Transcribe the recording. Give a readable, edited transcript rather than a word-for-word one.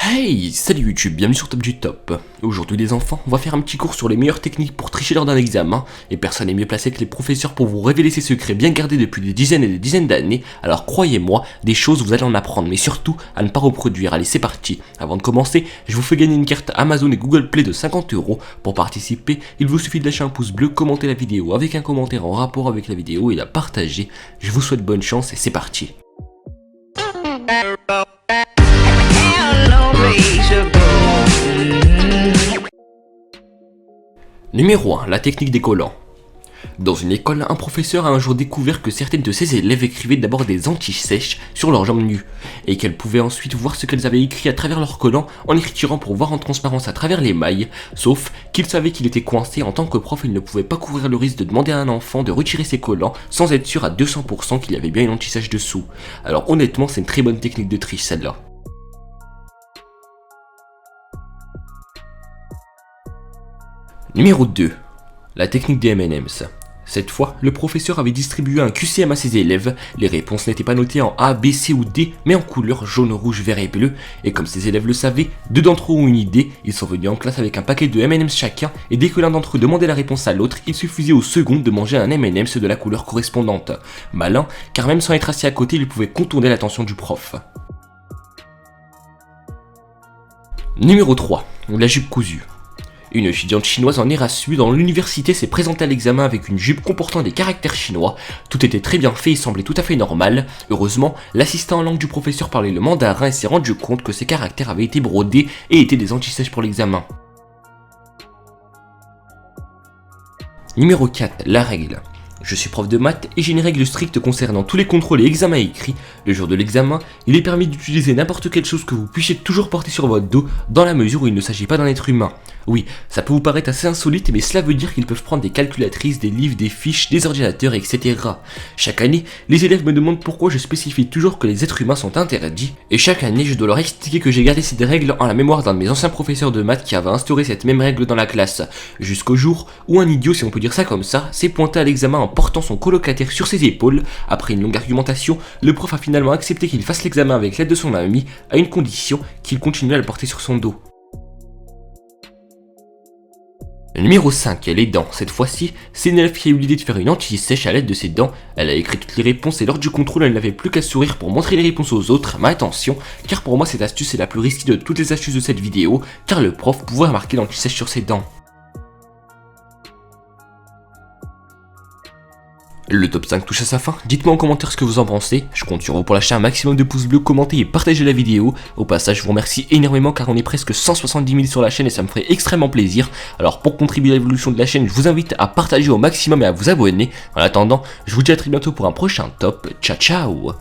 Hey, salut YouTube, bienvenue sur Top du Top. Aujourd'hui les enfants, on va faire un petit cours sur les meilleures techniques pour tricher lors d'un examen, et personne n'est mieux placé que les professeurs pour vous révéler ces secrets bien gardés depuis des dizaines et des dizaines d'années. Alors croyez-moi, des choses vous allez en apprendre, mais surtout à ne pas reproduire. Allez, c'est parti. Avant de commencer, je vous fais gagner une carte Amazon et Google Play de 50€. Pour participer, il vous suffit de lâcher un pouce bleu, commenter la vidéo avec un commentaire en rapport avec la vidéo et la partager. Je vous souhaite bonne chance et c'est parti. Numéro 1, la technique des collants. Dans une école, un professeur a un jour découvert que certaines de ses élèves écrivaient d'abord des anti-sèches sur leurs jambes nues, et qu'elles pouvaient ensuite voir ce qu'elles avaient écrit à travers leurs collants en les retirant pour voir en transparence à travers les mailles, sauf qu'il savait qu'il était coincé. En tant que prof, il ne pouvait pas courir le risque de demander à un enfant de retirer ses collants sans être sûr à 200% qu'il y avait bien une anti-sèche dessous. Alors honnêtement, c'est une très bonne technique de triche celle-là. Numéro 2. La technique des M&M's. Cette fois, le professeur avait distribué un QCM à ses élèves. Les réponses n'étaient pas notées en A, B, C ou D, mais en couleur jaune, rouge, vert et bleu. Et comme ses élèves le savaient, deux d'entre eux ont une idée. Ils sont venus en classe avec un paquet de M&M's chacun, et dès que l'un d'entre eux demandait la réponse à l'autre, il suffisait au second de manger un M&M's de la couleur correspondante. Malin, car même sans être assis à côté, il pouvait contourner l'attention du prof. Numéro 3. La jupe cousue. Une étudiante chinoise en Erasmus dans l'université s'est présentée à l'examen avec une jupe comportant des caractères chinois. Tout était très bien fait et semblait tout à fait normal. Heureusement, l'assistant en langue du professeur parlait le mandarin et s'est rendu compte que ces caractères avaient été brodés et étaient des anti-sèches pour l'examen. Numéro 4. La règle. Je suis prof de maths et j'ai une règle stricte concernant tous les contrôles et examens écrits. Le jour de l'examen, il est permis d'utiliser n'importe quelle chose que vous puissiez toujours porter sur votre dos dans la mesure où il ne s'agit pas d'un être humain. Oui, ça peut vous paraître assez insolite, mais cela veut dire qu'ils peuvent prendre des calculatrices, des livres, des fiches, des ordinateurs, etc. Chaque année, les élèves me demandent pourquoi je spécifie toujours que les êtres humains sont interdits, et chaque année je dois leur expliquer que j'ai gardé cette règle en la mémoire d'un de mes anciens professeurs de maths qui avait instauré cette même règle dans la classe, jusqu'au jour où un idiot, si on peut dire ça comme ça, s'est pointé à l'examen en portant son colocataire sur ses épaules. Après une longue argumentation, le prof a finalement accepté qu'il fasse l'examen avec l'aide de son ami, à une condition, qu'il continue à le porter sur son dos. Numéro 5, les dents. Cette fois-ci, c'est une élève qui a eu l'idée de faire une anti-sèche à l'aide de ses dents. Elle a écrit toutes les réponses et lors du contrôle, elle n'avait plus qu'à sourire pour montrer les réponses aux autres. Mais attention, car pour moi cette astuce est la plus risquée de toutes les astuces de cette vidéo, car le prof pouvait remarquer l'anti-sèche sur ses dents. Le top 5 touche à sa fin, dites-moi en commentaire ce que vous en pensez, je compte sur vous pour lâcher un maximum de pouces bleus, commenter et partager la vidéo. Au passage, je vous remercie énormément car on est presque 170 000 sur la chaîne et ça me ferait extrêmement plaisir. Alors pour contribuer à l'évolution de la chaîne, je vous invite à partager au maximum et à vous abonner. En attendant, je vous dis à très bientôt pour un prochain top, ciao ciao.